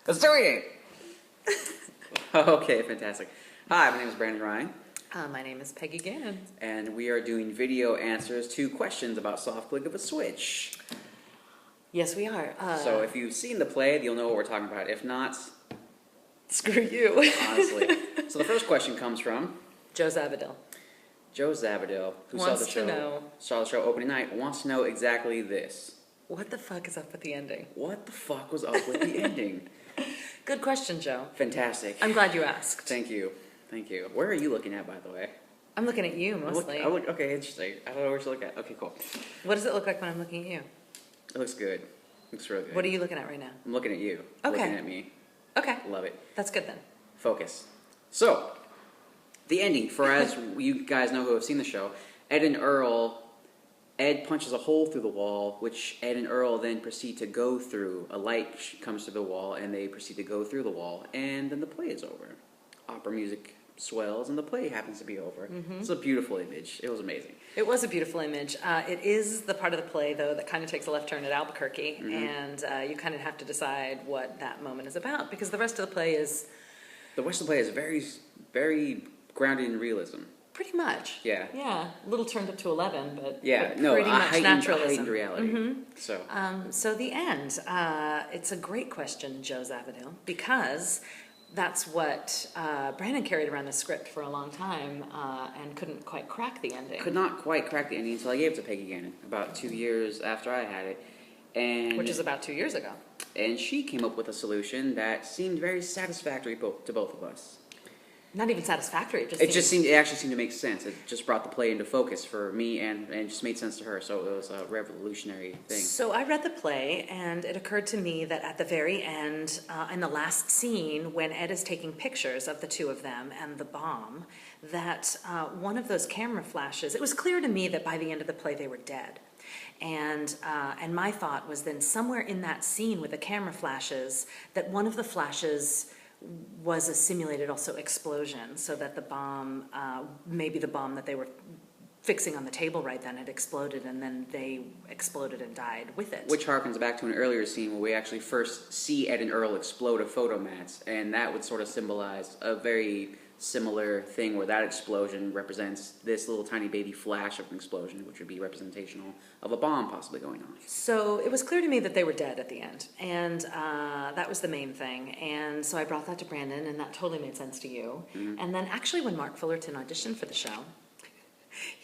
Let's do it! Okay, fantastic. Hi, my name is Brandon Ryan. My name is Peggy Gannon. And we are doing video answers to questions about soft click of a switch. Yes, we are. So if you've seen the play, you'll know what we're talking about. If not, screw you. honestly. So the first question comes from Joe Zavadil. Joe Zavadil, who saw the show opening night, wants to know exactly this. What the fuck is up with the ending? What the fuck was up with the ending? Good question, Joe. Fantastic. I'm glad you asked. Thank you. Thank you. Where are you looking at, by the way? I'm looking at you, mostly. Okay, interesting. I don't know where to look at. Okay, cool. What does it look like when I'm looking at you? It looks good. Looks real good. What are you looking at right now? I'm looking at you. Okay. Looking at me. Okay. Love it. That's good then. Focus. So, the ending, for as you guys know who have seen the show, Ed punches a hole through the wall, which Ed and Earl then proceed to go through. A light comes through the wall, and they proceed to go through the wall, and then the play is over. Opera music swells, and the play happens to be over. Mm-hmm. It's a beautiful image. It was amazing. It was a beautiful image. It is the part of the play, though, that kind of takes a left turn at Albuquerque, and you kind of have to decide what that moment is about, because the rest of the play is... The rest of the play is very, very grounded in realism. Pretty much. Yeah. Yeah. A little turned up to 11, but yeah, but pretty much naturalism. Heightened reality. Mm-hmm. So the end. It's a great question, Joe Zavadil, because that's what Brandon carried around the script for a long time and couldn't quite crack the ending. Could not quite crack the ending until I gave it to Peggy Gannon about 2 years after I had it. Which is about 2 years ago. And she came up with a solution that seemed very satisfactory to both of us. Not even satisfactory. It actually seemed to make sense. It just brought the play into focus for me and just made sense to her. So it was a revolutionary thing. So I read the play, and it occurred to me that at the very end, in the last scene, when Ed is taking pictures of the two of them and the bomb, that one of those camera flashes, it was clear to me that by the end of the play they were dead. And my thought was then somewhere in that scene with the camera flashes, that one of the flashes was a simulated also explosion, so that the bomb, maybe the bomb that they were fixing on the table right then had exploded, and then they exploded and died with it. Which harkens back to an earlier scene where we actually first see Ed and Earl explode a photo mat, and that would sort of symbolize a very similar thing where that explosion represents this little tiny baby flash of an explosion, which would be representational of a bomb possibly going on. So it was clear to me that they were dead at the end, and that was the main thing. And so I brought that to Brandon, and that totally made sense to you. Mm-hmm. And then actually when Mark Fullerton auditioned for the show,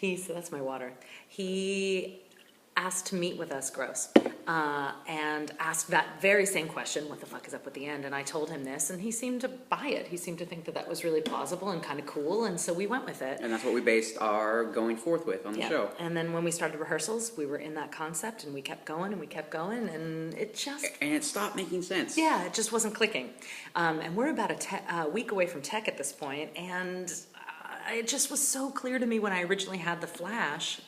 that's my water, he asked to meet with us, and asked that very same question, what the fuck is up with the end? And I told him this, and he seemed to buy it. He seemed to think that that was really plausible and kind of cool, and so we went with it. And that's what we based our going forth with on the show. And then when we started rehearsals, we were in that concept, and we kept going, and we kept going, and it just... And it stopped making sense. Yeah, it just wasn't clicking. And we're about a week away from tech at this point, and it just was so clear to me when I originally had the flash...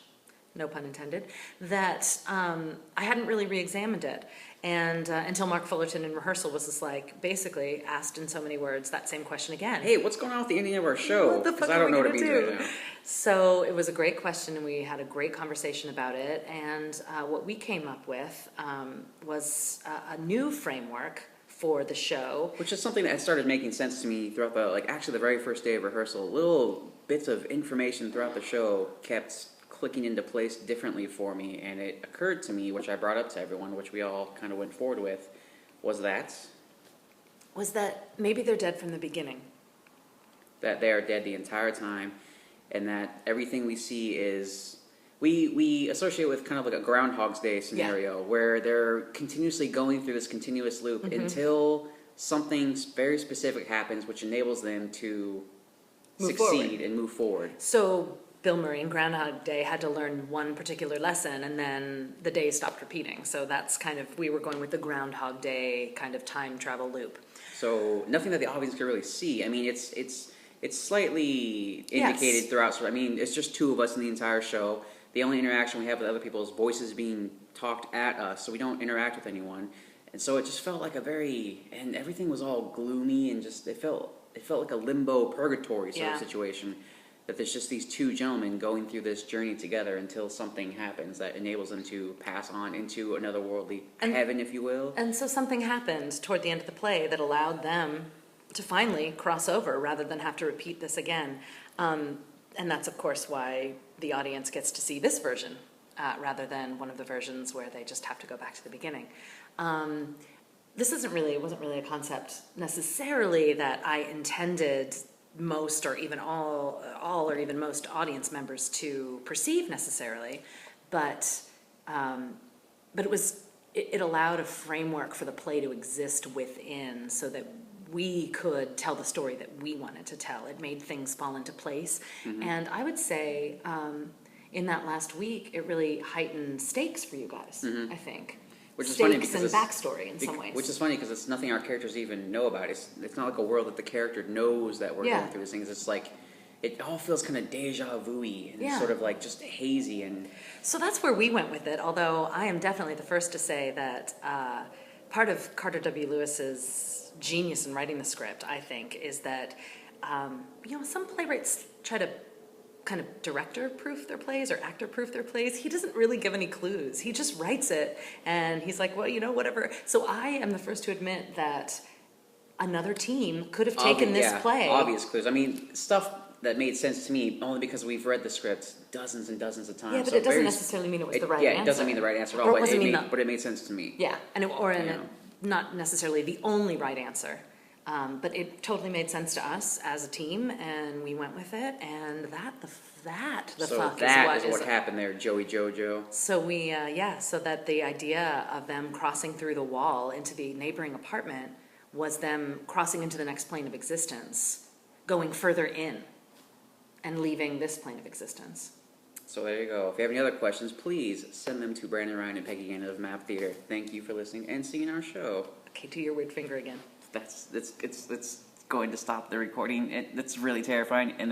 no pun intended, that I hadn't really re-examined it. And until Mark Fullerton in rehearsal was just like, basically asked in so many words that same question again. Hey, what's going on with the ending of our show? What the fuck I don't know what it means right now. So it was a great question, and we had a great conversation about it. And what we came up with was a new framework for the show. Which is something that started making sense to me throughout the very first day of rehearsal. Little bits of information throughout the show kept clicking into place differently for me, and it occurred to me, which I brought up to everyone, which we all kind of went forward with, was that maybe they're dead from the beginning. That they are dead the entire time, and that everything we see is... We associate with kind of like a Groundhog's Day scenario, where they're continuously going through this continuous loop until something very specific happens, which enables them to succeed and move forward. So Bill Murray in Groundhog Day had to learn one particular lesson, and then the days stopped repeating. So that's kind of, we were going with the Groundhog Day kind of time travel loop. So nothing that the audience could really see. I mean, it's slightly indicated throughout. So I mean, it's just two of us in the entire show. The only interaction we have with other people is voices being talked at us, so we don't interact with anyone. And so it just felt like and everything was all gloomy, and just it felt like a limbo purgatory sort of situation. that there's just these two gentlemen going through this journey together until something happens that enables them to pass on into another worldly heaven, if you will. And so something happened toward the end of the play that allowed them to finally cross over rather than have to repeat this again. And that's, of course, why the audience gets to see this version rather than one of the versions where they just have to go back to the beginning. This wasn't really a concept necessarily that I intended most or even all or even most audience members to perceive necessarily, but it allowed a framework for the play to exist within so that we could tell the story that we wanted to tell. It made things fall into place. Mm-hmm. And I would say in that last week, it really heightened stakes for you guys, mm-hmm. I think. Which is stakes funny because and backstory in some ways. Which is funny because it's nothing our characters even know about. It's not like a world that the character knows that we're going through these things. It's like, it all feels kind of deja vu-y and sort of like just hazy. And so that's where we went with it, although I am definitely the first to say that part of Carter W. Lewis's genius in writing the script, I think, is that, some playwrights try to kind of director-proof their plays or actor-proof their plays. He doesn't really give any clues. He just writes it, and he's like, well, whatever. So I am the first to admit that another team could have taken this play. Obvious clues. I mean, stuff that made sense to me only because we've read the script dozens and dozens of times. Yeah, but it doesn't necessarily mean it was the right answer. Yeah, it doesn't mean the right answer at all, but it made sense to me. Yeah, not necessarily the only right answer. But it totally made sense to us as a team, and we went with it, and that is what happened there, Joey Jojo. So so that the idea of them crossing through the wall into the neighboring apartment was them crossing into the next plane of existence, going further in, and leaving this plane of existence. So there you go. If you have any other questions, please send them to Brandon Ryan and Peggy Gannon of Map Theater. Thank you for listening and seeing our show. Okay, do your weird finger again. It's going to stop the recording. It's really terrifying, and